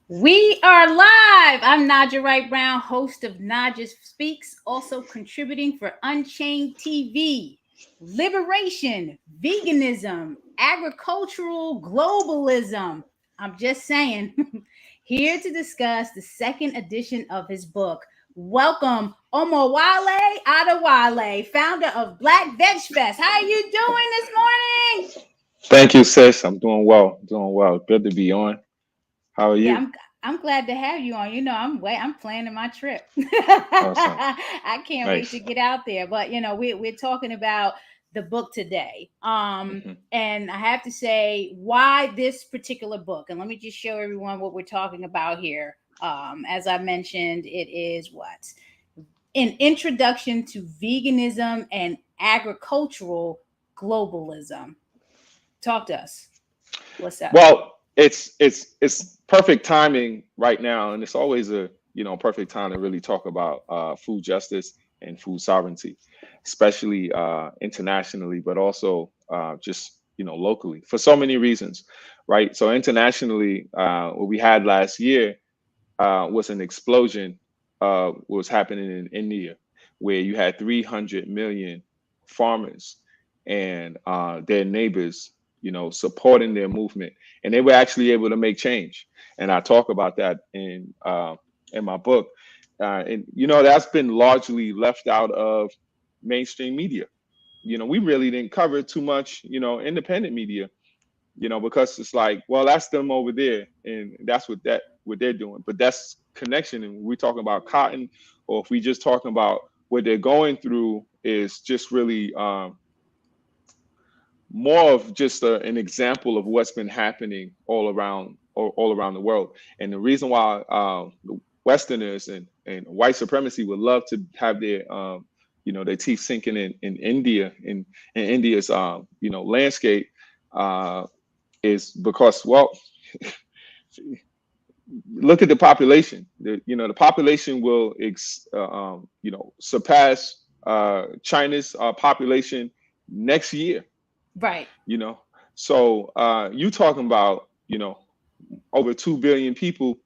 We are live. I'm Naijha Wright-Brown, host of Naijha Speaks, also contributing for Unchained TV, Liberation, Veganism, Agricultural Globalism. I'm just saying, here to discuss the second edition of his book. Welcome, Omo-Wah-LAY, Adewale, founder of Black VegFest. How are you doing this morning? Thank you, sis. I'm doing well. Doing well. Good to be on. How are Yeah, you? I'm glad to have you on. I'm planning my trip. Awesome. I can't wait to Nice. get out there. But we're talking about the book today. Hmm. And I have to say why this particular book. And let me just show everyone what we're talking about here. As I mentioned, it is what? An introduction to veganism and agricultural globalism. Talk to us. What's up? Well, it's perfect timing right now, and it's always a perfect time to really talk about food justice and food sovereignty, especially internationally, but also just locally for so many reasons, right? So internationally, what we had last year was an explosion of what was happening in India, where you had 300 million farmers and their neighbors, supporting their movement, and they were actually able to make change. And I talk about that in my book, and that's been largely left out of mainstream media. We really didn't cover too much, independent media, because it's like, well, that's them over there, and that's what they're doing. But that's connection, and we're talking about cotton, or if we just talking about what they're going through, is just really more of just an example of what's been happening all around the world. And the reason why the Westerners and white supremacy would love to have their teeth sinking in India, in India's landscape, uh, is because, well, look at the population. The population will surpass China's population next year. Right. You know, so you talking about over 2 billion people,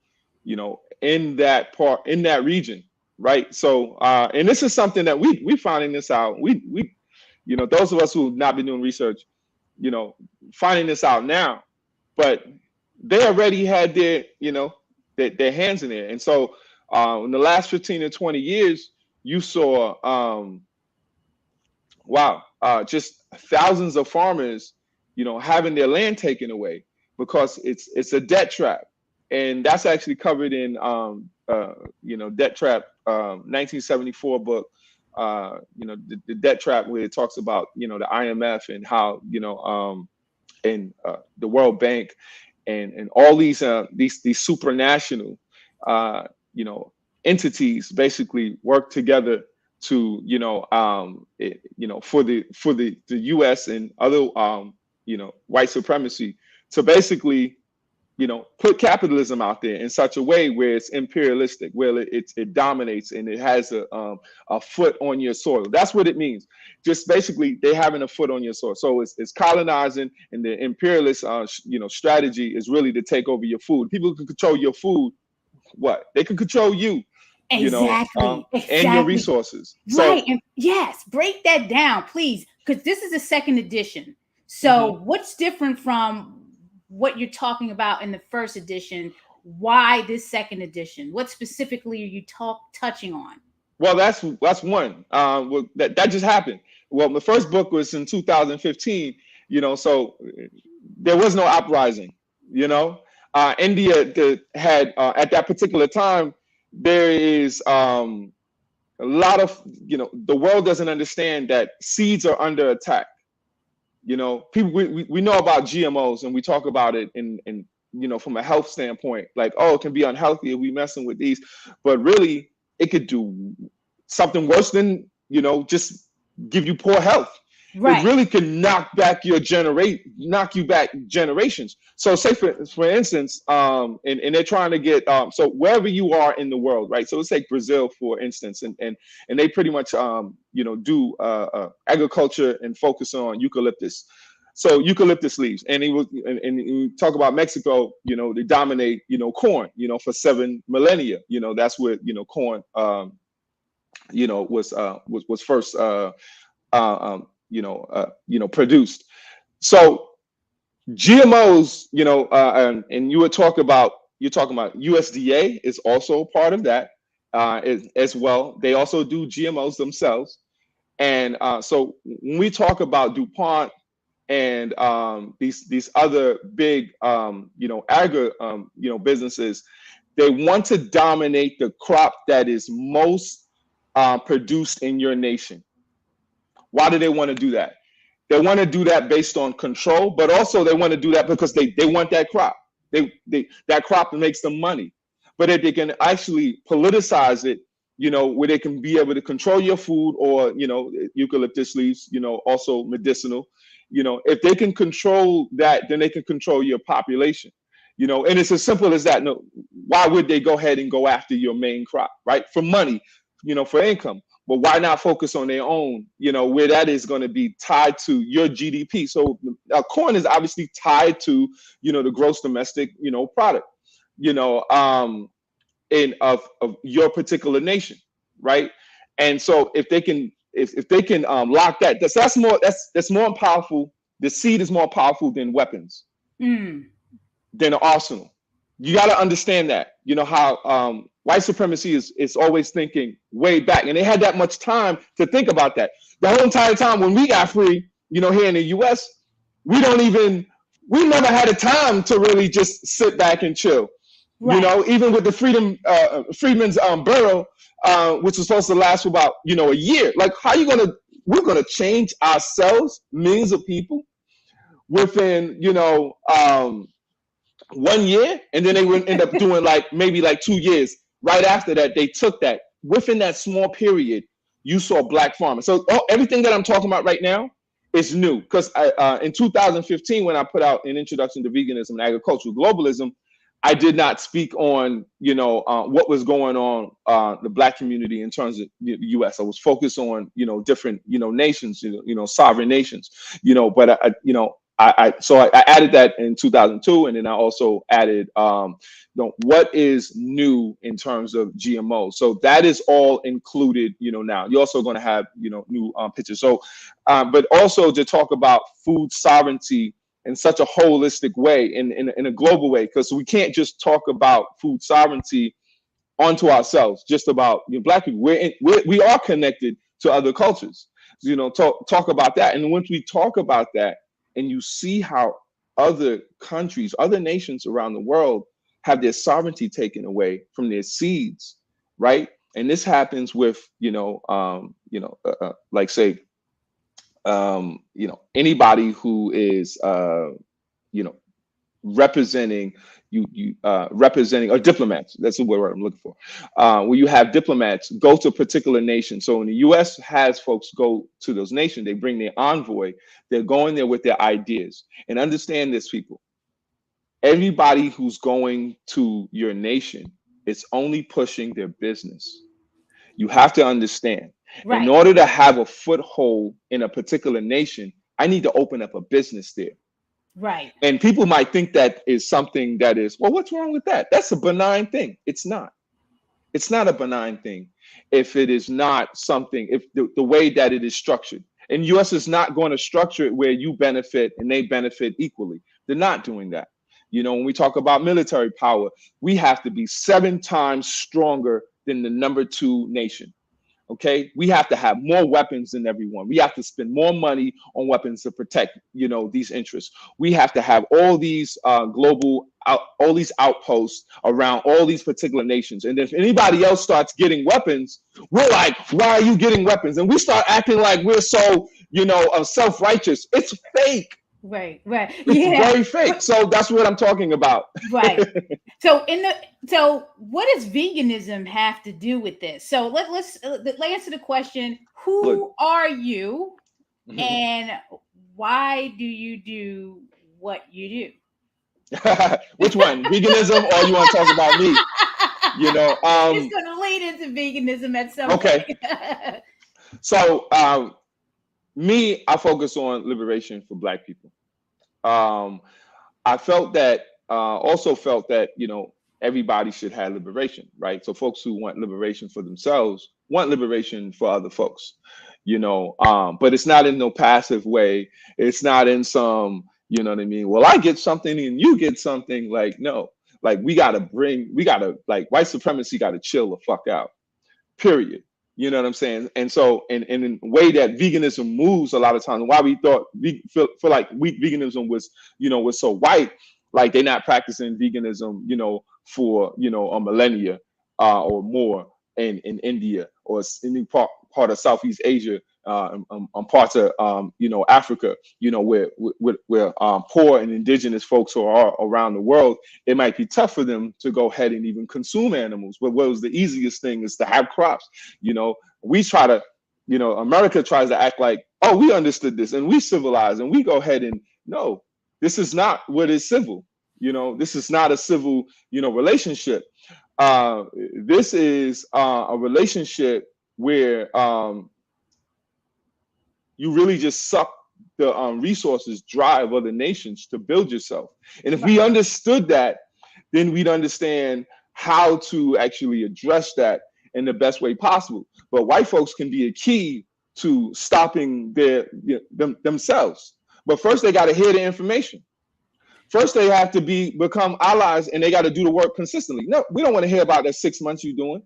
in that region, right? So and this is something that we finding this out. We those of us who have not been doing research, you know, finding this out now, but they already had their hands in there. And so in the last 15 to 20 years, you saw just thousands of farmers, having their land taken away because it's a debt trap. And that's actually covered in Debt Trap 1974 book, the debt trap, where it talks about the IMF and how and the World Bank and all these supranational uh, you know entities basically work together to for the US and other white supremacy to basically put capitalism out there in such a way where it's imperialistic, where it dominates and it has a foot on your soil. That's what it means. Just basically, they having a foot on your soil. So it's colonizing, and the imperialist strategy is really to take over your food. People can control your food. What they can control you, Exactly. and your Exactly. resources. Right. So And yes, break that down, please, because this is the second edition. mhm. So, what's different from what you're talking about in the first edition? Why this second edition? What specifically are you touching on? Well, that's one. That just happened. Well, the first book was in 2015. So there was no uprising. India had at that particular time. There is a lot of the world doesn't understand that seeds are under attack. People we know about GMOs, and we talk about it in from a health standpoint, like, oh, it can be unhealthy if we messing with these, but really it could do something worse than just give you poor health. It Right. really can knock you back generations. So say for instance, and they're trying to get so wherever you are in the world, right? So let's take Brazil for instance, and they pretty much do agriculture and focus on eucalyptus. So eucalyptus leaves, and and you talk about Mexico, they dominate, corn, for 7 millennia. That's where, corn, was first, produced. So GMOs, and you're talking about USDA is also part of that, as well. They also do GMOs themselves. And so when we talk about DuPont and these other big agri businesses, they want to dominate the crop that is most produced in your nation. Why do they want to do that? They want to do that based on control, but also they want to do that because they want that crop. That crop makes them money. But if they can actually politicize it, where they can be able to control your food, or eucalyptus leaves, also medicinal. If they can control that, then they can control your population. And it's as simple as that. No, why would they go ahead and go after your main crop, right? For money, for income. But why not focus on their own, where that is going to be tied to your GDP? So corn is obviously tied to, the gross domestic, product, of your particular nation, right? And so if they can lock that's more powerful. The seed is more powerful than weapons, than an arsenal. You got to understand that. How white supremacy is always thinking way back, and they had that much time to think about that. The whole entire time when we got free, here in the U.S., we never had a time to really just sit back and chill. Right. Even with the Freedmen's Bureau, which was supposed to last for about a year. Like, we're gonna change ourselves, millions of people, within 1 year, and then they would end up doing maybe 2 years. Right after that, they took that. Within that small period, you saw black farmers. So everything that I'm talking about right now is new, because in 2015, when I put out an introduction to veganism and agricultural globalism, I did not speak on what was going on the black community in terms of the U.S. I was focused on different nations, sovereign nations, but I added that in 2002, and then I also added what is new in terms of GMO. So that is all included. Now you're also going to have new pictures. So, but also to talk about food sovereignty in such a holistic way, in a global way, because we can't just talk about food sovereignty onto ourselves, just about black people. We are connected to other cultures. Talk about that, and once we talk about that, and you see how other countries, other nations around the world have their sovereignty taken away from their seeds, right? And this happens with anybody who is representing representing, or diplomats, that's the word I'm looking for, where you have diplomats go to a particular nation. So when the US has folks go to those nations, they bring their envoy, they're going there with their ideas. And understand this, people, everybody who's going to your nation is only pushing their business. You have to understand. Right. In order to have a foothold in a particular nation, I need to open up a business there. Right. And people might think that is something that is, well, what's wrong with that? That's a benign thing. It's not. It's not a benign thing if it is not something, if the way that it is structured. And US is not going to structure it where you benefit and they benefit equally. They're not doing that. When we talk about military power, we have to be 7 times stronger than the #2 nation. Okay, we have to have more weapons than everyone. We have to spend more money on weapons to protect, these interests. We have to have all these all these outposts around all these particular nations. And if anybody else starts getting weapons, we're like, why are you getting weapons? And we start acting like we're so, self-righteous. It's fake. Right. It's very fake. So that's what I'm talking about. Right. So what does veganism have to do with this? So let's answer the question, who are you and why do you do what you do? Which one? Veganism, or you want to talk about me? It's going to lead into veganism at some point. So me, I focus on liberation for Black people. I felt that, also felt that, you know, everybody should have liberation, right? So folks who want liberation for themselves want liberation for other folks, you know, but it's not in no passive way. It's not in some, you know what I mean? Well, I get something and you get something. Like, no, like we gotta like white supremacy gotta chill the fuck out, period. You know what I'm saying? And so, and in the way that veganism moves a lot of times, why we thought we feel like veganism was, you know, was so white, like they're not practicing veganism, you know, for, you know, a millennia or more in India or any part of Southeast Asia, parts of you know, Africa, you know, where poor and indigenous folks who are around the world, it might be tough for them to go ahead and even consume animals. But what was the easiest thing is to have crops. You know, we try to, you know, America tries to act like, oh, we understood this and we civilized and we go ahead and no, this is not what is civil. You know, this is not a civil, you know, relationship. This is a relationship where you really just suck the resources dry of other nations to build yourself. And if we understood that, then we'd understand how to actually address that in the best way possible. But white folks can be a key to stopping themselves. But first, they got to hear the information. First, they have to become allies, and they got to do the work consistently. No, we don't want to hear about that 6 months you're doing.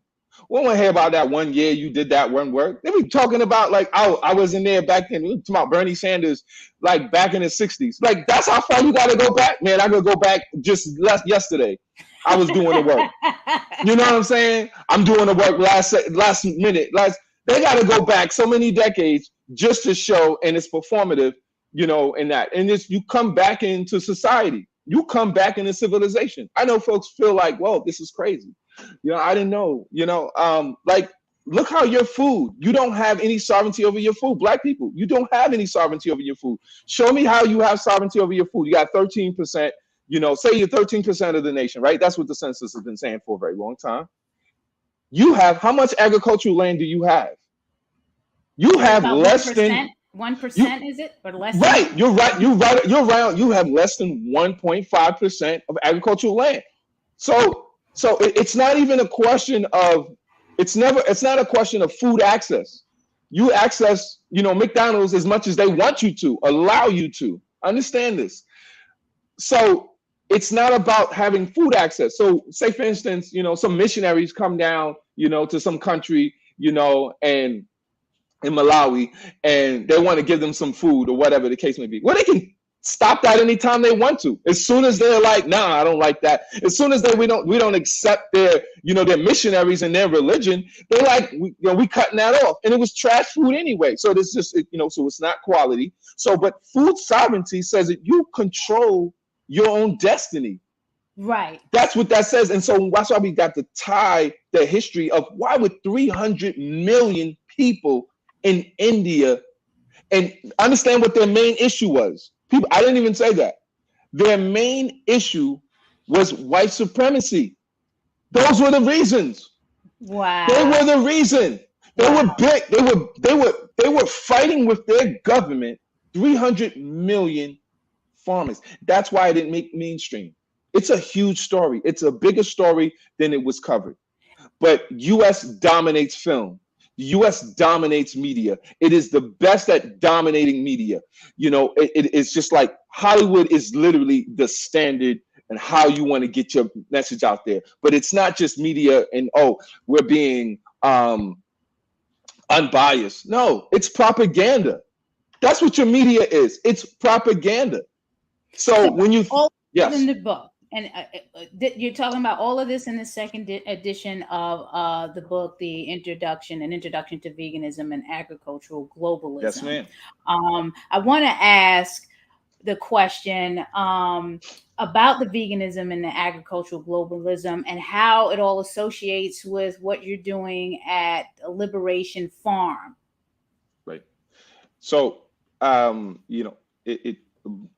We don't want to hear about that 1 year you did that one work. They be talking about like, oh, I was in there back then. We talking about Bernie Sanders, like back in the 60s. Like, that's how far you got to go back? Man, I could go back just yesterday. I was doing the work. You know what I'm saying? I'm doing the work last minute. They got to go back so many decades just to show, and it's performative, you know, in that. And it's, you come back into society. You come back into civilization. I know folks feel like, whoa, this is crazy. You know, I didn't know, you know, like, look how your food, you don't have any sovereignty over your food. Black people, you don't have any sovereignty over your food. Show me how you have sovereignty over your food. You got 13%, you know, say you're 13% of the nation, right? That's what the census has been saying for a very long time. You have, how much agricultural land do you have? You have less 1%, than 1%, is it? Or less than? Right, you're right. You're right. You have less than 1.5% of agricultural land. So it's not even a question of, it's not a question of food access. You access, you know, McDonald's as much as they want you to, allow you to. Understand this. So it's not about having food access. So say, for instance, you know, some missionaries come down, you know, to some country, you know, and in Malawi, and they want to give them some food or whatever the case may be. Well, they can stop that anytime they want to. As soon as they're like, nah, I don't like that. As soon as we don't accept their, you know, their missionaries and their religion, they're like, we cutting that off. And it was trash food anyway. So this just, you know, so it's not quality. So, but food sovereignty says that you control your own destiny. Right. That's what that says. And so that's why we got to tie the history of why would 300 million people in India, and understand what their main issue was. People, I didn't even say that. Their main issue was white supremacy. Those were the reasons. Wow. They were the reason. They were big. They were fighting with their government. 300 million farmers. That's why it didn't make mainstream. It's a huge story. It's a bigger story than it was covered. But U.S. dominates film. The U.S. dominates media. It is the best at dominating media. You know, it's just like Hollywood is literally the standard and how you want to get your message out there. But it's not just media and, oh, we're being unbiased. No, it's propaganda. That's what your media is. It's propaganda. So when you, yes. In the book, and you're talking about all of this in the second edition of the book, An Introduction to Veganism and Agricultural Globalism. Yes, ma'am. I want to ask the question about the veganism and the agricultural globalism and how it all associates with what you're doing at Liberation Farm. Right. So, you know,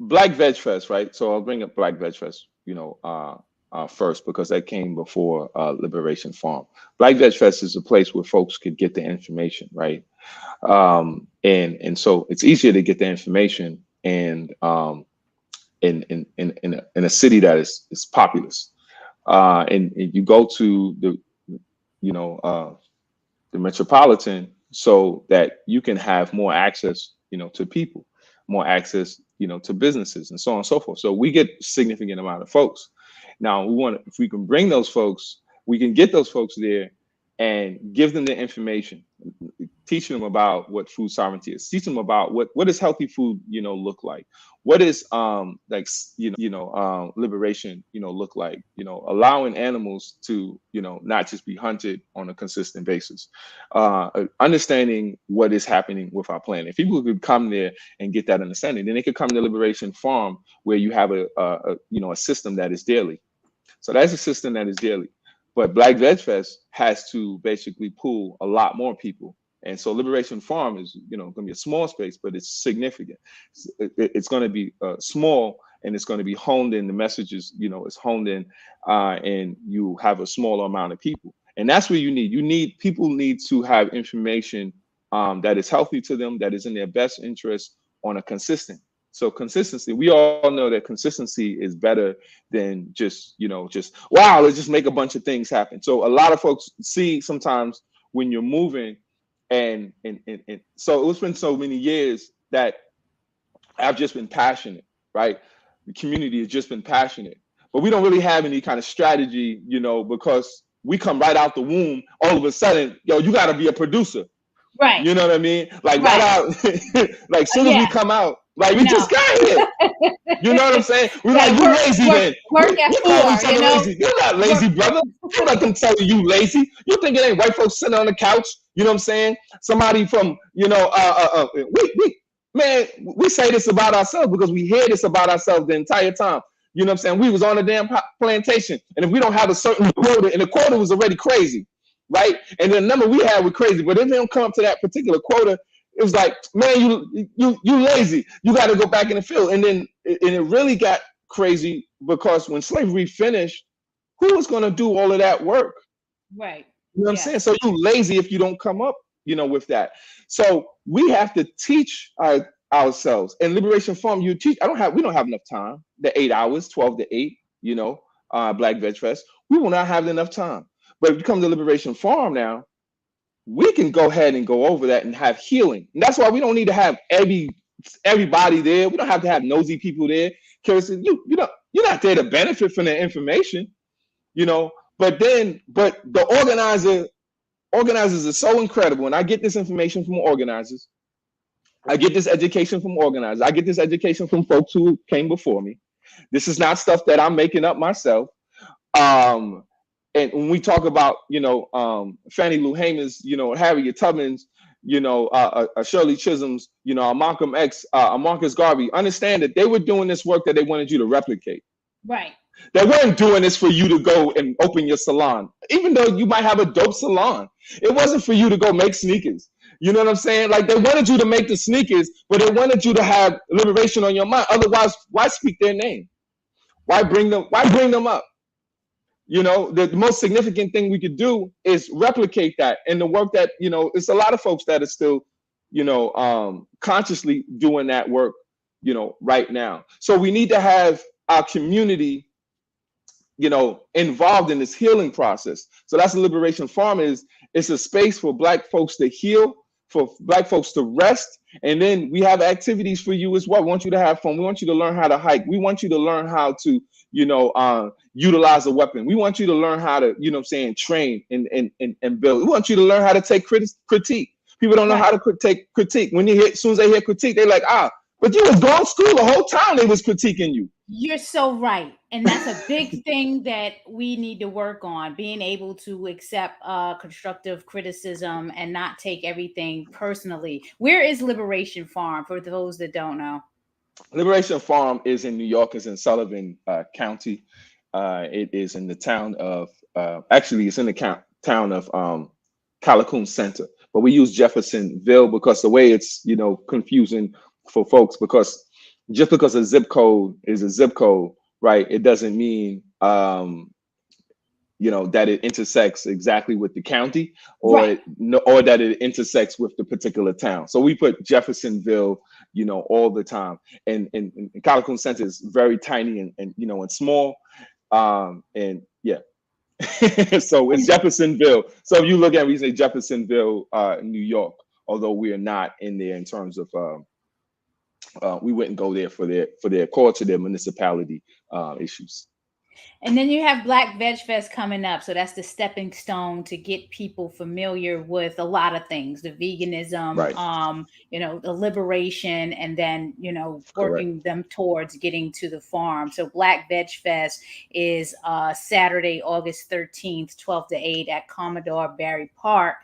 Black VegFest, right? So I'll bring up Black VegFest, you know, first, because that came before Liberation Farm. Black VegFest is a place where folks could get the information, right? And so it's easier to get the information, and in a city that is populous. And you go to the, you know, the metropolitan, so that you can have more access, you know, to people, more access, you know, to businesses and so on and so forth. So we get significant amount of folks. Now we want, if we can bring those folks, we can get those folks there and give them the information, teaching them about what food sovereignty is, teach them about what does healthy food, you know, look like, what is liberation, you know, look like, you know, allowing animals to, you know, not just be hunted on a consistent basis, understanding what is happening with our planet. If people could come there and get that understanding, then they could come to Liberation Farm, where you have a system that is daily. So that's a system that is daily. But Black VegFest has to basically pull a lot more people. And so Liberation Farm is, you know, going to be a small space, but it's significant. It's going to be small, and it's going to be honed in. The messages, you know, is honed in, and you have a smaller amount of people. And that's what you need. People need to have information that is healthy to them, that is in their best interest on a consistent. So consistency, we all know that consistency is better than just, you know, just, wow, let's just make a bunch of things happen. So a lot of folks see sometimes when you're moving, and so it's been so many years that I've just been passionate, right? The community has just been passionate, but we don't really have any kind of strategy, you know, because we come right out the womb, all of a sudden, yo, you got to be a producer. Right. You know what I mean? Like right out, like soon as we come out, like we just got here. You know what I'm saying? We're like, you lazy then. Work at 4, you know? Lazy. You're not lazy, brother. Don't let them tell you lazy. You think it ain't white folks sitting on the couch? You know what I'm saying? Somebody from, you know, we say this about ourselves because we hear this about ourselves the entire time. You know what I'm saying? We was on a damn plantation, and if we don't have a certain quota, and the quota was already crazy, right? And the number we had was crazy, but if they don't come up to that particular quota, it was like, man, you lazy. You got to go back in the field. And then it really got crazy because when slavery finished, who was going to do all of that work? Right. You know what I'm saying? So you lazy if you don't come up, you know, with that. So we have to teach ourselves. And Liberation Farm, we don't have enough time. The 8 hours, 12 to 8, you know, Black VegFest. We will not have enough time. But if you come to Liberation Farm now, we can go ahead and go over that and have healing. And that's why we don't need to have everybody there. We don't have to have nosy people there. Because you're not there to benefit from the information, you know. But the organizers are so incredible. And I get this information from organizers. I get this education from organizers. I get this education from folks who came before me. This is not stuff that I'm making up myself. And when we talk about, you know, Fannie Lou Hamer's, you know, Harriet Tubman's, you know, Shirley Chisholm's, you know, Malcolm X, Marcus Garvey, understand that they were doing this work that they wanted you to replicate. Right. They weren't doing this for you to go and open your salon, even though you might have a dope salon. It wasn't for you to go make sneakers. You know what I'm saying? Like, they wanted you to make the sneakers, but they wanted you to have liberation on your mind. Otherwise, why speak their name? Why bring them up? You know, the most significant thing we could do is replicate that. And the work that, you know, it's a lot of folks that are still, you know, consciously doing that work, you know, right now. So we need to have our community, you know, involved in this healing process. So that's what Liberation Farm is. It's a space for Black folks to heal, for Black folks to rest. And then we have activities for you as well. We want you to have fun. We want you to learn how to hike. We want you to learn how to, you know, utilize a weapon. We want you to learn how to, you know what I'm saying, train and build. We want you to learn how to take critique. People don't know how to take critique. When as soon as they hear critique, they're like, but you was going to school the whole time they was critiquing you. You're so right. And that's a big thing that we need to work on, being able to accept constructive criticism and not take everything personally. Where is Liberation Farm, for those that don't know? Liberation Farm is in New York, is in Sullivan County. It is in the town of, actually it's in the town of Callicoon Center, but we use Jeffersonville because the way it's, you know, confusing for folks, because just because a zip code is a zip code, right, it doesn't mean, that it intersects exactly with the county, Right. or that it intersects with the particular town. So we put Jeffersonville, all the time. And Calhoun Center is very tiny and small. And yeah. So it's And Jeffersonville. So if you look at it, we say Jeffersonville, New York, although we are not in there in terms of we wouldn't go there for their courts or their municipality issues. And then you have Black Veg Fest coming up. So that's the stepping stone to get people familiar with a lot of things, the veganism, Right. The liberation, and then, Correct. working them towards getting to the farm. So Black Veg Fest is Saturday, August 13th, 12 to 8 at Commodore Barry Park.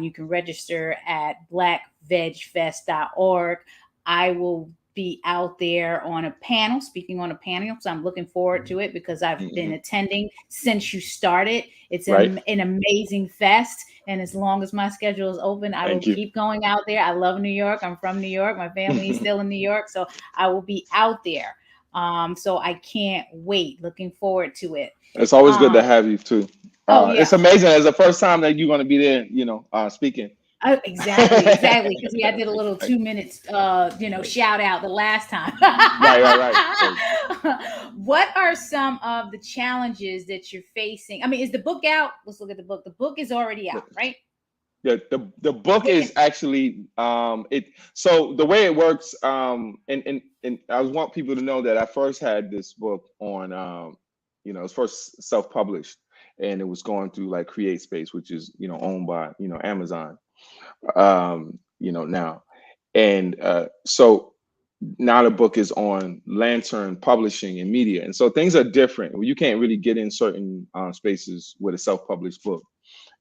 You can register at blackvegfest.org. I will be out there on a panel, speaking on a panel. So I'm looking forward to it because I've been attending since you started. It's an amazing fest. And as long as my schedule is open, I will keep going out there. I love New York. I'm from New York. My family is still in New York. So I will be out there. So I can't wait. Looking forward to it. It's always good to have you too. Yeah. It's amazing. It's the first time that you're going to be there, speaking. Exactly. Because I did a little 2 minutes, shout out the last time. Right. What are some of the challenges that you're facing? I mean, is the book out? Let's look at the book. The book is already out, right? Yeah, the book is actually So the way it works, and I want people to know that I first had this book on, it was first self-published, and it was going through like Create Space, which is owned by Amazon. Now. And so now the book is on Lantern Publishing and Media. And so things are different. You can't really get in certain spaces with a self-published book,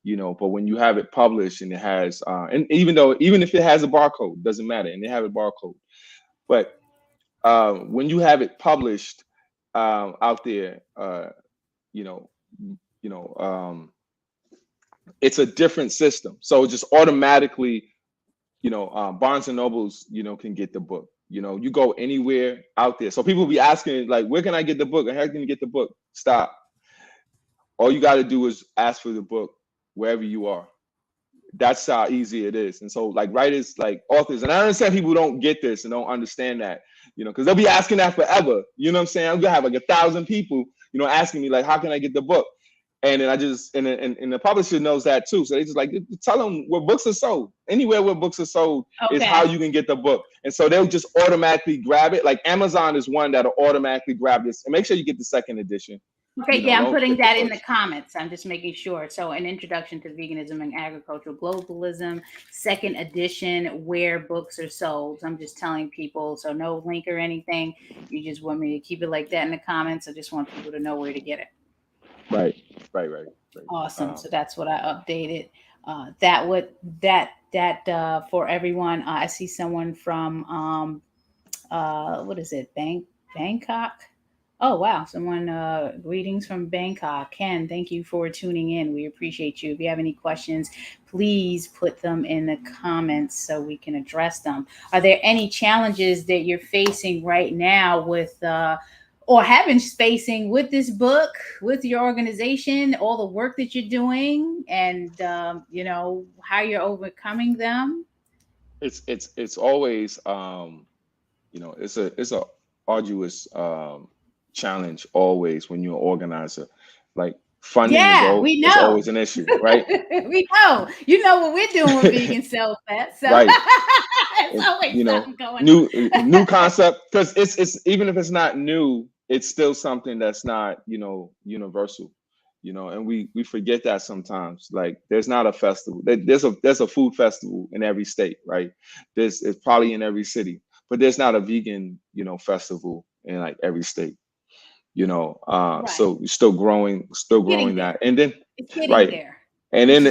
but when you have it published and it has, and even if it has a barcode, doesn't matter, and they have a barcode. But when you have it published out there, it's a different system. So just automatically, Barnes and Nobles, can get the book. You go anywhere out there. So people be asking, like, where can I get the book? How can you get the book? Stop. All you got to do is ask for the book wherever you are. That's how easy it is. And so, like, writers, like authors, and I understand people don't get this and don't understand that, because they'll be asking that forever. You know what I'm saying? I'm gonna have like 1,000 people, asking me, like, how can I get the book? And then and the publisher knows that too. So they just like, tell them where books are sold. Anywhere where books are sold is how you can get the book. And so they'll just automatically grab it. Like Amazon is one that'll automatically grab this. And make sure you get the second edition. Okay, I'm putting that in the comments. I'm just making sure. So an introduction to veganism and agricultural globalism, second edition, where books are sold. So I'm just telling people, so no link or anything. You just want me to keep it like that in the comments. I just want people to know where to get it. Right. Awesome. So that's what I updated. For everyone. I see someone from what is it? Bangkok. Oh wow! Someone greetings from Bangkok. Ken, thank you for tuning in. We appreciate you. If you have any questions, please put them in the comments so we can address them. Are there any challenges that you're facing right now with or have been facing with this book, with your organization, all the work that you're doing, and how you're overcoming them? It's always it's a arduous challenge always when you're an organizer. Like funding is always an issue, right? We know. You know what we're doing with Vegan Self Fest. So right. it's always something going on. New concept, because it's even if it's not new, it's still something that's not universal. And we forget that sometimes. Like there's not a festival. There's a food festival in every state, right? It's probably in every city, but there's not a vegan festival in like every state. So we're still growing that, and then it's getting there. And then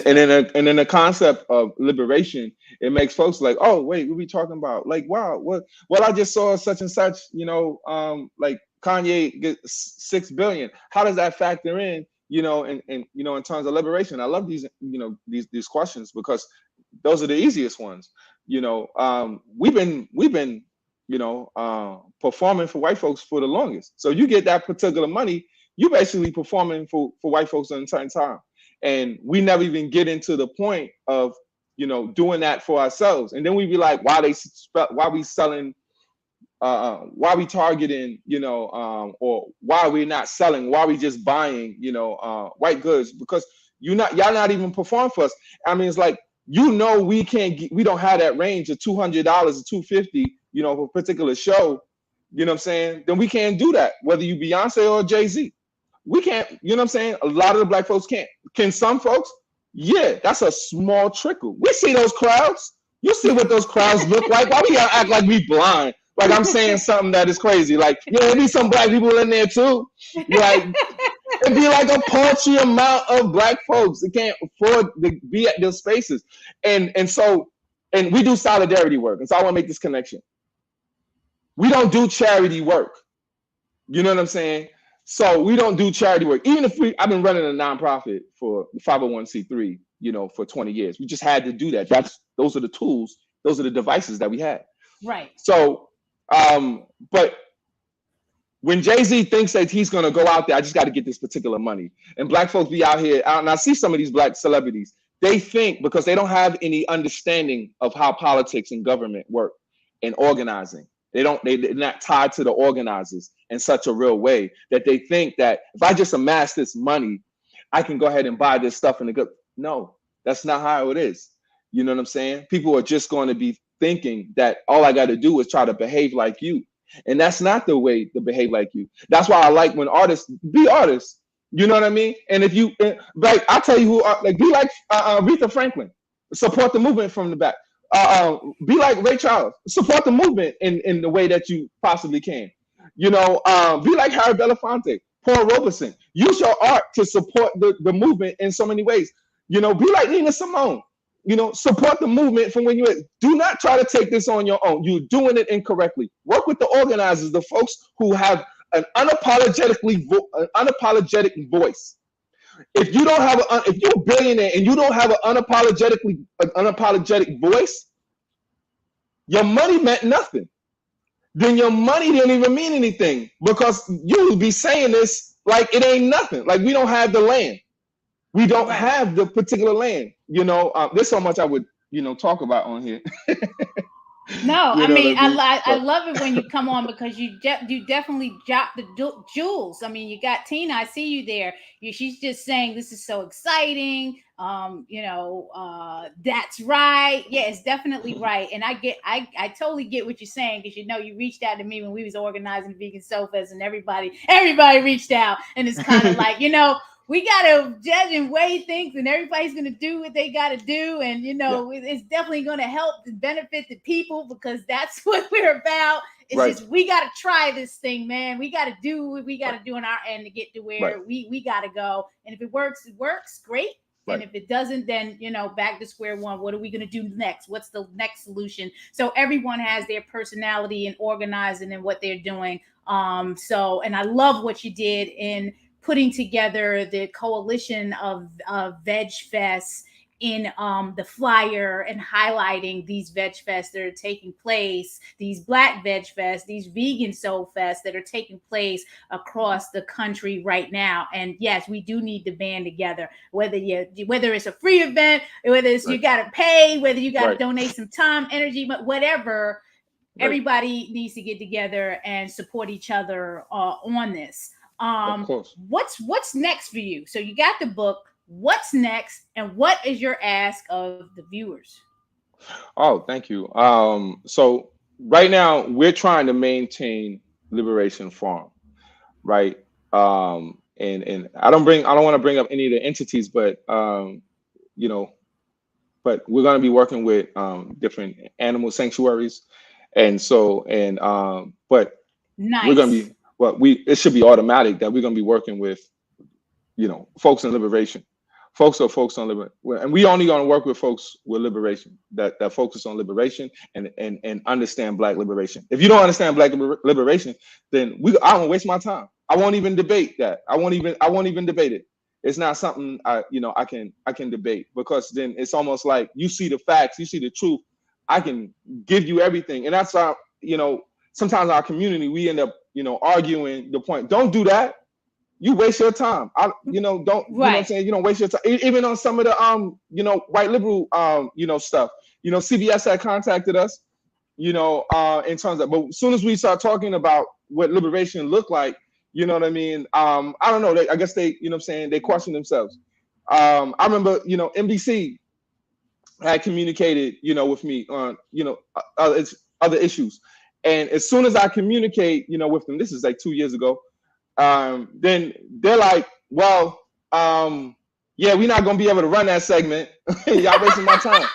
the concept of liberation, it makes folks like, oh wait, what are we talking about? Like, wow, I just saw such and such, like Kanye gets 6 billion. How does that factor in, in terms of liberation? I love these, these questions because those are the easiest ones. We've been performing for white folks for the longest. So you get that particular money, you basically performing for white folks at a certain time. And we never even get into the point of, doing that for ourselves. And then we be like, why we selling, why we targeting, or why we not selling, why we just buying, white goods, because y'all not even performing for us. I mean, it's like, we don't have that range of $200 or $250, for a particular show, you know what I'm saying? Then we can't do that, whether you Beyonce or Jay-Z. We can't, you know what I'm saying? A lot of the black folks can't. Can some folks? Yeah, that's a small trickle. We see those crowds. You see what those crowds look like. Why we gotta act like we blind? Like I'm saying something that is crazy. Like, there be some black people in there too. Like, it'd be like a paltry amount of black folks that can't afford to be at those spaces. And we do solidarity work. And so I want to make this connection. We don't do charity work. You know what I'm saying? So we don't do charity work. Even if I've been running a nonprofit for 501c3, for 20 years. We just had to do that. Those are the tools. Those are the devices that we had. Right. So, but when Jay-Z thinks that he's going to go out there, I just got to get this particular money. And black folks be out here, and I see some of these black celebrities, they think, because they don't have any understanding of how politics and government work and organizing. They're not tied to the organizers in such a real way that they think that if I just amass this money, I can go ahead and buy this stuff in the good. No, that's not how it is. You know what I'm saying? People are just going to be thinking that all I got to do is try to behave like you. And that's not the way to behave like you. That's why I like when artists be artists. You know what I mean? And if you, like, I'll tell you who, like, be like Aretha Franklin. Support the movement from the back. Be like Ray Charles. Support the movement in the way that you possibly can. Be like Harry Belafonte, Paul Robeson. Use your art to support the movement in so many ways. Be like Nina Simone. Support the movement from when do not try to take this on your own. You're doing it incorrectly. Work with the organizers, the folks who have an unapologetic voice. If you don't have if you're a billionaire and you don't have an unapologetic voice, your money meant nothing. Then your money didn't even mean anything, because you would be saying this like it ain't nothing. Like, we don't have the land. We don't have the particular land. There's so much I would, talk about on here. No, I mean, I love it when you come on, because you definitely drop the jewels. I mean, you got Tina. I see you there. She's just saying this is so exciting. That's right. Yeah, it's definitely right. And I totally get what you're saying, because you reached out to me when we was organizing Vegan Sofas, and everybody reached out, and it's kind of like, we got to judge and weigh things, and everybody's going to do what they got to do. And, it's definitely going to help and benefit the people, because that's what we're about. It's just, we got to try this thing, man. We got to do what we got to do on our end to get to where we got to go. And if it works, great. And if it doesn't, then, back to square one. What are we going to do next? What's the next solution? So everyone has their personality and organizing and what they're doing. And I love what you did in putting together the coalition of Veg Fests in the flyer, and highlighting these Veg Fests that are taking place, these Black Veg Fests, these Vegan Soul Fests that are taking place across the country right now. And yes, we do need to band together, whether it's a free event, whether it's you got to pay, whether you got to donate some time, energy, but whatever, everybody needs to get together and support each other on this. Of course. What's next for you? So you got the book. What's next, and what is your ask of the viewers? Oh, thank you. So right now we're trying to maintain Liberation Farm, right? And I don't want to bring up any of the entities, but but we're going to be working with different animal sanctuaries, but nice. We're going to be. Well, it should be automatic that we're going to be working with, folks in liberation, folks on liberation, and we only going to work with folks with liberation that focus on liberation and understand Black liberation. If you don't understand Black liberation, then I won't waste my time. I won't even debate that. I won't even debate it. It's not something I can debate, because then it's almost like you see the facts, you see the truth. I can give you everything, and that's how sometimes our community, we end up arguing the point. Don't do that. you waste your time. Don't you know what I'm saying? You don't waste your time. Even on some of the white liberal stuff. CBS had contacted us, in terms of, but as soon as we start talking about what liberation looked like, you know what I mean? I don't know. I guess they, they question themselves. I remember, NBC had communicated, with me on, other issues. And as soon as I communicate, with them, this is like 2 years ago, then they're like, well, yeah, we're not going to be able to run that segment. Y'all wasting my time.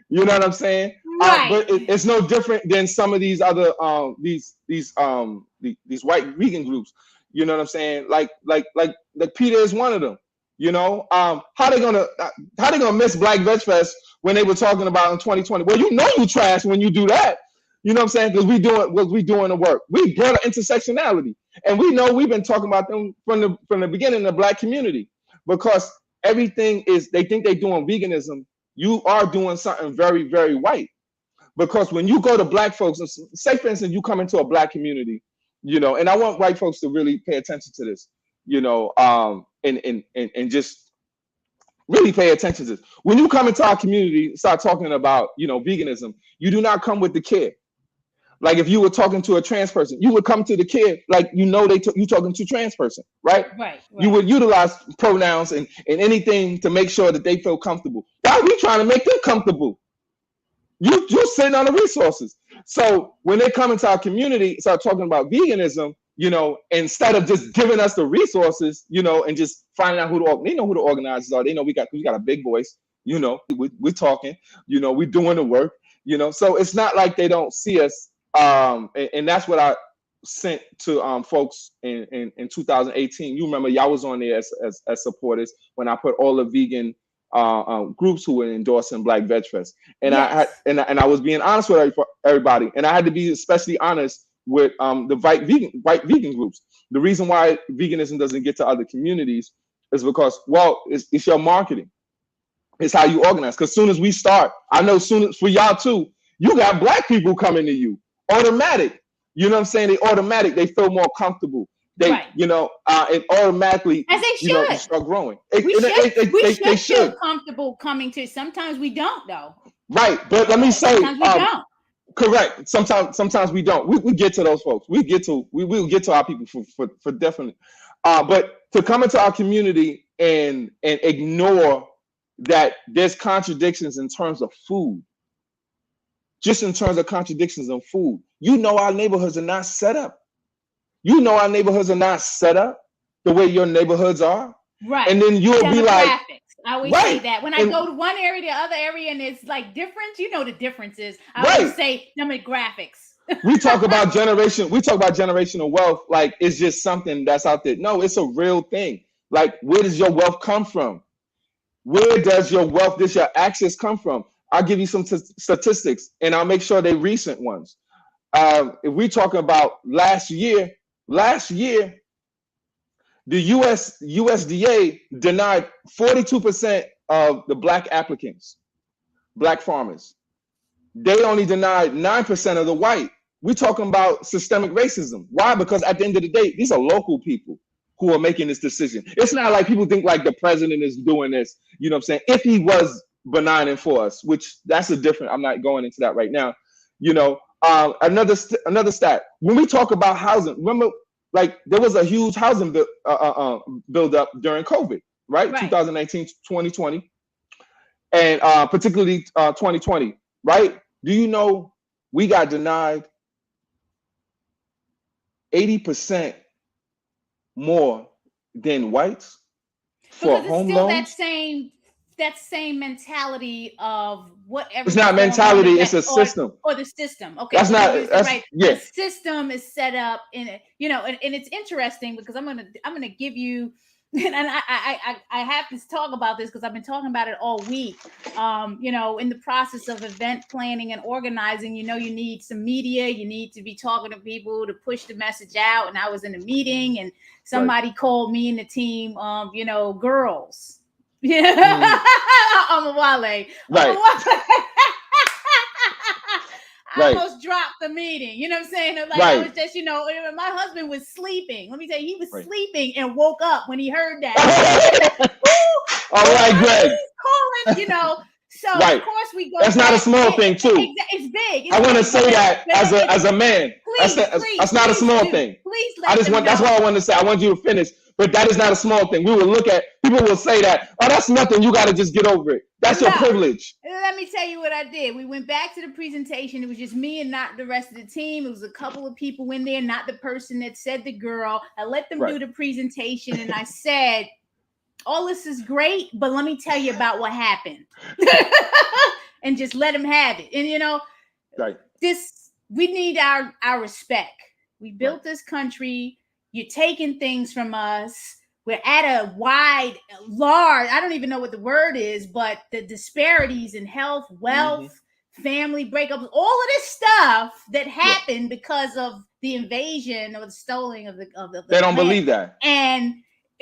You know what I'm saying? Right. But it's no different than some of these other, these white vegan groups. You know what I'm saying? Like PETA is one of them. How they gonna miss Black VegFest when they were talking about in 2020? Well, you trash when you do that. You know what I'm saying? Because we doing the work. We brought intersectionality, and we know we've been talking about them from the beginning in the Black community, because everything is, they think they're doing veganism. You are doing something very, very white, because when you go to Black folks, say for instance, you come into a Black community, and I want white folks to really pay attention to this, and just really pay attention to this. When you come into our community, start talking about, veganism, you do not come with the kid. Like if you were talking to a trans person, you would come to the kid like, you talking to a trans person, right? Right. You would utilize pronouns and anything to make sure that they feel comfortable. Why are we trying to make them comfortable? You're sitting on the resources. So when they come into our community, start talking about veganism, instead of just giving us the resources, and just finding out they know who the organizers are. They know we got a big voice, we're talking, we're doing the work, so it's not like they don't see us. And that's what I sent to folks in 2018. You remember y'all was on there as supporters when I put all the vegan groups who were endorsing Black VegFest, and yes. I was being honest with everybody, and I had to be especially honest with the white vegan groups. The reason why veganism doesn't get to other communities is because, well, it's your marketing. It's how you organize. Because soon as we start, I know soon as for y'all too, you got Black people coming to you. Automatic. You know what I'm saying? They automatic. They feel more comfortable. They, right. And automatically, as they should. Start growing. We should feel comfortable coming to. Sometimes we don't, though. Right, but let me say, sometimes we don't. Correct. Sometimes we don't. We get to those folks. We will get to our people for definite. But to come into our community and ignore that there's contradictions in terms of food. Just in terms of contradictions in food, our neighborhoods are not set up. Our neighborhoods are not set up the way your neighborhoods are. Right. And then you'll be like, I always say that when I go to one area to the other area and it's like different, the differences. I always say demographics. We talk about generational wealth like it's just something that's out there. No, it's a real thing. Like, where does your wealth come from? Where does your access come from? I'll give you some statistics, and I'll make sure they're recent ones. If we talk about last year, the USDA denied 42% of the Black applicants, Black farmers. They only denied 9% of the white. We're talking about systemic racism. Why? Because at the end of the day, these are local people who are making this decision. It's not like people think like the president is doing this. You know what I'm saying? If he was benign and for us, which that's a different, I'm not going into that right now. Another stat, when we talk about housing, remember, like there was a huge housing build up during COVID, right? 2019, 2020, and particularly 2020, right? Do you know we got denied 80% more than whites for home loans? That same mentality of whatever. It's not mentality, it's a system. Or the system. Okay. That's not right. Yeah. The system is set up in it, and it's interesting because I'm gonna give you, and I have to talk about this because I've been talking about it all week. In the process of event planning and organizing, you need some media, you need to be talking to people to push the message out. And I was in a meeting and somebody called me and the team, girls. Yeah, Omo-Wah-LAY. Right. I almost dropped the meeting. You know what I'm saying? Like I was just, my husband was sleeping. Let me tell you, he was sleeping and woke up when he heard that. All right, Greg. Calling, So of course we go. That's not a small thing too. It's big. I want to say that as a man. Please, that's not a small thing. Please that's why I wanted to say. I want you to finish, but that is not a small thing. We will look at people will say that, oh, that's nothing. You got to just get over it. That's your privilege. Let me tell you what I did. We went back to the presentation. It was just me and not the rest of the team. It was a couple of people in there, not the person that said the girl. I let them do the presentation, and I said, all this is great, but let me tell you about what happened. And just let them have it. And we need our respect. We built this country. You're taking things from us. We're at a large, I don't even know what the word is, but the disparities in health, wealth, family breakups, all of this stuff that happened because of the invasion or the stealing of the they don't believe that.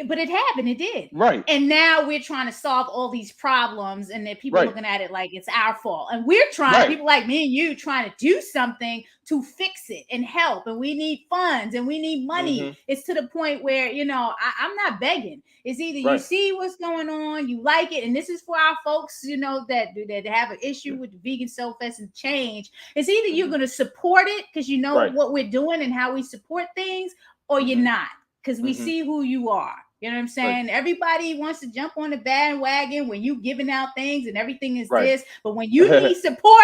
But it happened. It did. Right. And now we're trying to solve all these problems, and then people looking at it like it's our fault. And we're trying, people like me and you, trying to do something to fix it and help. And we need funds and we need money. It's to the point where, I'm not begging. It's either you see what's going on, you like it. And this is for our folks, that have an issue with the vegan self-fest and change. It's either you're going to support it because you know what we're doing and how we support things, or you're not, because we see who you are. You know what I'm saying? Everybody wants to jump on the bandwagon when you giving out things and everything is this, but when you need support,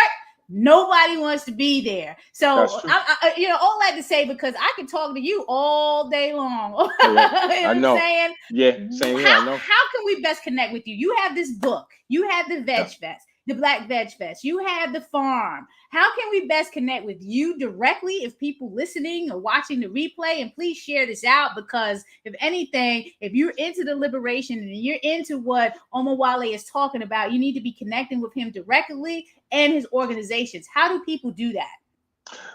nobody wants to be there. So I all that to say, because I can talk to you all day long. You know I know. What I'm saying? Yeah, same here. I know. How can we best connect with you? You have this book. You have the Veg Fest, the Black Veg Fest. You have the farm. How can we best connect with you directly if people listening or watching the replay? And please share this out, because if anything, if you're into the liberation and you're into what Omo-Wah-LAY is talking about, you need to be connecting with him directly and his organizations. How do people do that?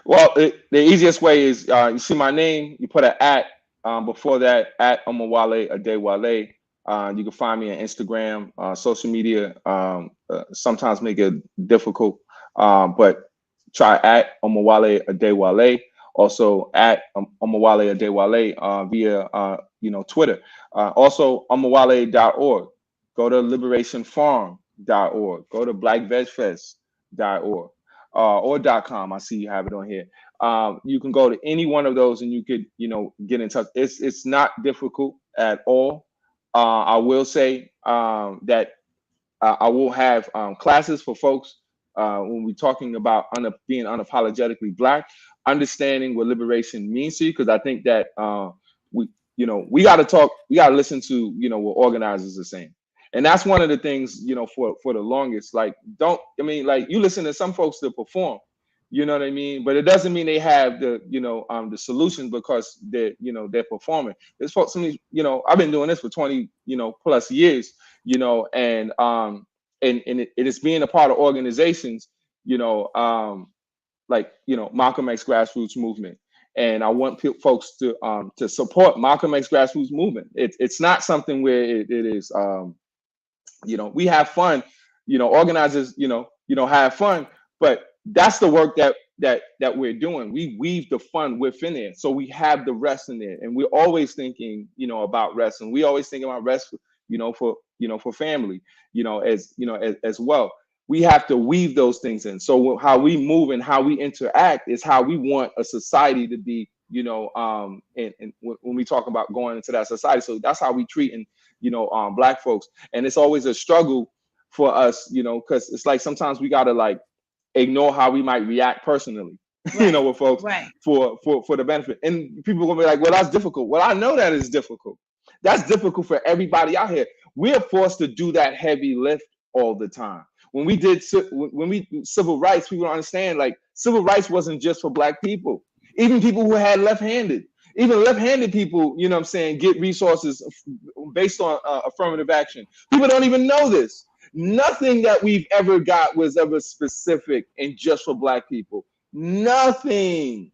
Well, the easiest way is you see my name, you put an @ before that, @ Omo-Wah-LAY, Adewale. You can find me on Instagram, social media. Sometimes make it difficult, but try @ Omo-Wah-LAY, Adewale. Also @ Omo-Wah-LAY, Adewale via Twitter. Also Omo-Wah-LAY.org. Go to liberationfarm.org. Go to blackvegfest.org or .com. I see you have it on here. You can go to any one of those and you could get in touch. It's not difficult at all. I will say that I will have classes for folks when we're talking about being unapologetically Black, understanding what liberation means to you, because I think that we got to talk, we got to listen to what organizers are saying, and that's one of the things for the longest. Like, you listen to some folks that perform, you know what I mean, but it doesn't mean they have the the solution because they're performing. There's folks, I've been doing this for 20 plus years, and it is being a part of organizations, like Malcolm X Grassroots Movement, and I want folks to support Malcolm X Grassroots Movement. It's not something where it is we have fun, organizers have fun, but that's the work that we're doing. We weave the fun within it, so we have the rest in there, and we're always thinking about rest, and we always think about rest for family, as well. We have to weave those things in. So how we move and how we interact is how we want a society to be, and when we talk about going into that society. So that's how we treat Black folks. And it's always a struggle for us, because it's like sometimes we gotta ignore how we might react personally, with folks for the benefit. And people are gonna be like, well, that's difficult. Well, I know that is difficult. That's difficult for everybody out here. We're forced to do that heavy lift all the time. When we do civil rights, people don't understand, civil rights wasn't just for Black people. Even people who had even left-handed people, get resources based on affirmative action. People don't even know this. Nothing that we've ever got was ever specific and just for Black people. Nothing.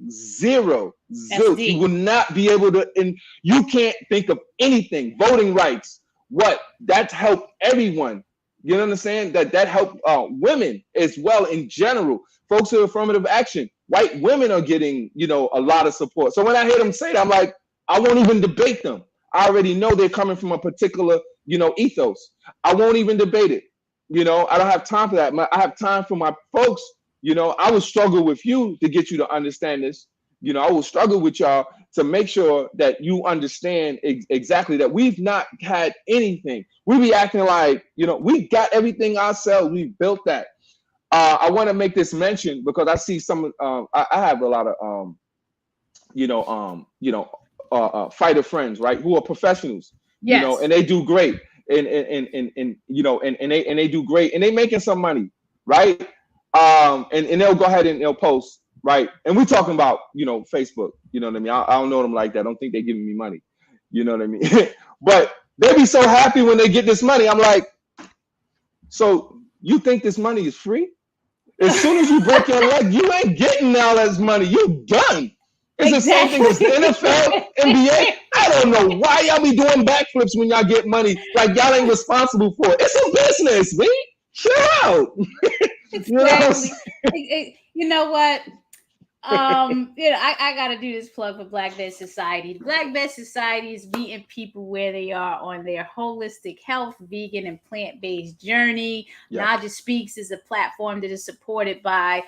Zero. You will not be able to, and you can't think of anything. Voting rights, that helped everyone You understand that help women as well in general. Folks who are affirmative action, white women are getting, a lot of support. So when I hear them say that, I'm like, I won't even debate them. I already know they're coming from a particular, ethos. I won't even debate it. I don't have time for that. I have time for my folks. I would struggle with you to get you to understand this. I will struggle with y'all to make sure that you understand exactly that we've not had anything. We be acting like, we got everything ourselves. We built that. I want to make this mention because I see some. I have a lot of fighter friends, right, who are professionals, Yes. and they do great, and they do great, and they making some money, right? And they'll go ahead and they'll post, right? And we're talking about, Facebook, you know what I mean? I don't know them like that. I don't think they're giving me money, you know what I mean? But they be so happy when they get this money. I'm like, so you think this money is free? As soon as you break your leg, you ain't getting all this money. You done. It's the same thing as the NFL, NBA. I don't know why y'all be doing backflips when y'all get money. Like y'all ain't responsible for it. It's a business, man. Chill out. Exactly. You know what? I gotta do this plug for Black Veg Society. The Black Veg Society is meeting people where they are on their holistic health, vegan, and plant-based journey. Naijha Speaks is a platform that is supported by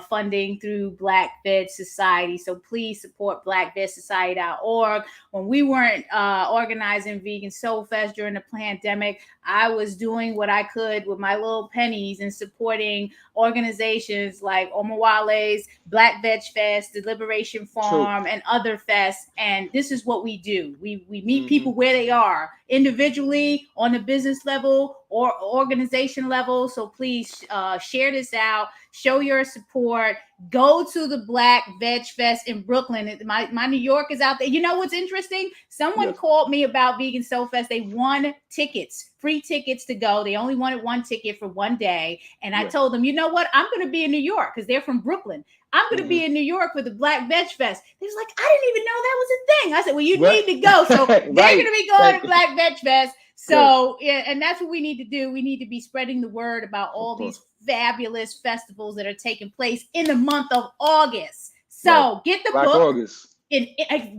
funding through Black Veg Society. So please support blackvegsociety.org. When we weren't organizing Vegan Soul Fest during the pandemic, I was doing what I could with my little pennies and supporting organizations like Omo-Wah-Lay's Black Veg Fest, the Liberation Farm, and other fests. And this is what we do. We meet people where they are, individually, on the business level, or organization level. So please share this out. Show your support. Go to the Black Veg Fest in Brooklyn. My New York is out there. You know what's interesting? Someone called me about Vegan Soul Fest. They won tickets, free tickets to go. They only wanted one ticket for one day. And I told them, you know what? I'm going to be in New York because they're from Brooklyn. I'm going to be in New York for the Black Veg Fest. They was like, I didn't even know that was a thing. I said, well, you need to go. So they're going to be going to Black Veg Fest. So, and that's what we need to do. We need to be spreading the word about all these fabulous festivals that are taking place in the month of August. So get the book. August. In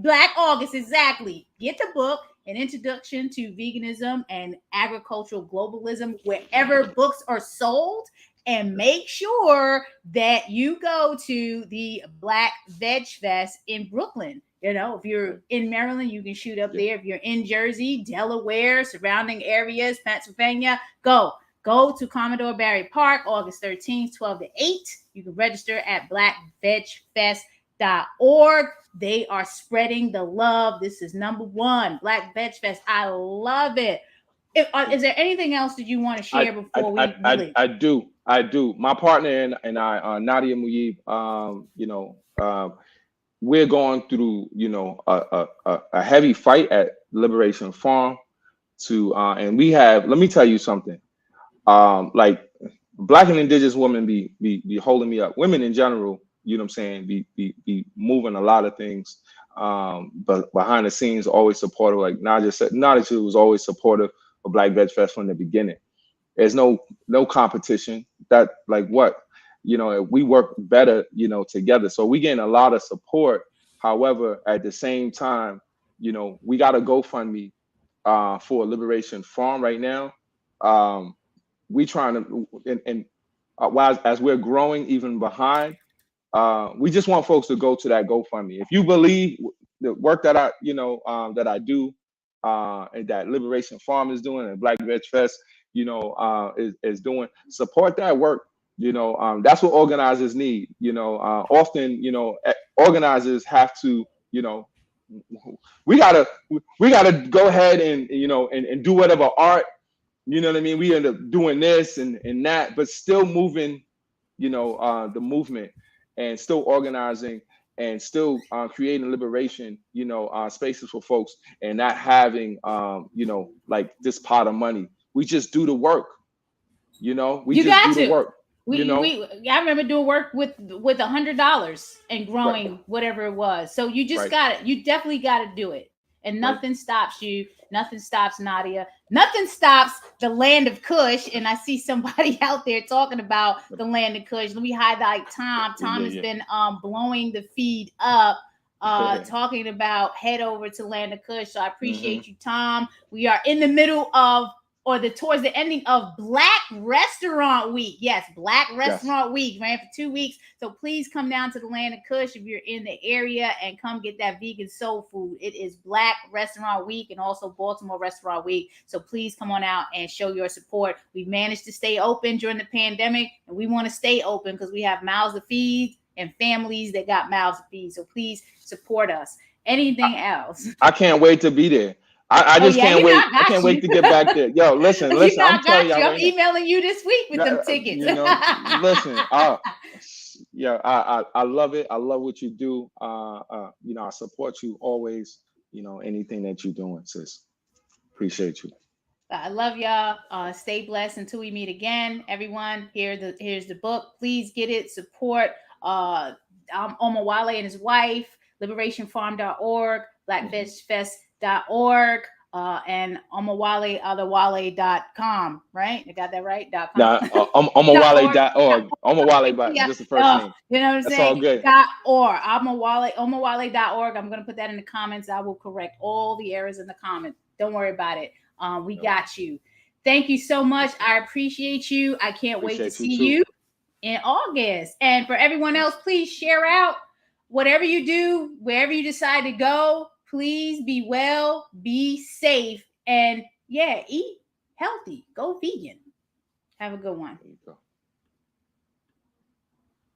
Black August, exactly. Get the book, An Introduction to Veganism and Agricultural Globalism, wherever books are sold. And make sure that you go to the Black Veg Fest in Brooklyn. If you're in Maryland, you can shoot up there. If you're in Jersey, Delaware, surrounding areas, Pennsylvania, go to Commodore Barry Park, August 13th, 12 to 8. You can register at blackvegfest.org. They are spreading the love. This is number one, Black Veg Fest. I love it. Is there anything else that you want to share before we leave? I do. My partner and I, Nadia Muyib, we're going through, a heavy fight at Liberation Farm and we have, let me tell you something. Like Black and Indigenous women be holding me up. Women in general, you know what I'm saying, be moving a lot of things. But behind the scenes, always supportive. Like Naijha said, Naijha was always supportive of Black Veg Fest from the beginning. There's no competition. That like what? We work better, together. So we getting a lot of support. However, at the same time, we got a GoFundMe for Liberation Farm right now. We trying to, and as we're growing even behind, we just want folks to go to that GoFundMe. If you believe the work that I do, and that Liberation Farm is doing, and Black Veg Fest, is doing, support that work. That's what organizers need. Often, organizers have to, we gotta go ahead and and do whatever art. You know what I mean? We end up doing this and that, but still moving, the movement, and still organizing, and still creating liberation, spaces for folks, and not having, like this pot of money. We just do the work. We just do the work. I remember doing work with $100 and growing whatever it was. So you just got it. You definitely got to do it. And nothing stops you. Nothing stops Nadia. Nothing stops the land of Kush. And I see somebody out there talking about the land of Kush. Let me highlight Tom. Tom has been blowing the feed up, talking about head over to land of Kush. So I appreciate you, Tom. We are in the middle of, or towards the ending of Black Restaurant Week. Yes, Black Restaurant Week ran for 2 weeks. So please come down to the land of Kush if you're in the area and come get that vegan soul food. It is Black Restaurant Week and also Baltimore Restaurant Week. So please come on out and show your support. We've managed to stay open during the pandemic, and we want to stay open because we have mouths to feed and families that got mouths to feed. So please support us. Anything else? I can't wait to be there. I just can't wait. I can't wait to get back there. Yo, listen. I'm telling you, I'm emailing you this week with them tickets. You know, listen. Yeah, I love it. I love what you do. You know, I support you always. You know, anything that you're doing, sis. Appreciate you. I love y'all. Stay blessed until we meet again. Everyone, here's the book. Please get it. Support Omo-Wah-LAY and his wife. LiberationFarm.org. BlackVegFest.org. And Omo-Wah-LAY, Adewale.com, right? I got that right? Omowale.org. Omo-Wah-LAY, but just the first name. You know what I'm saying? All good. .org. Omowale.org. I'm going to put that in the comments. I will correct all the errors in the comments. Don't worry about it. We got you. Thank you so much. I appreciate you. I can't wait to see you in August. And for everyone else, please share out whatever you do, wherever you decide to go. Please be well, be safe, and eat healthy. Go vegan. Have a good one. There you go.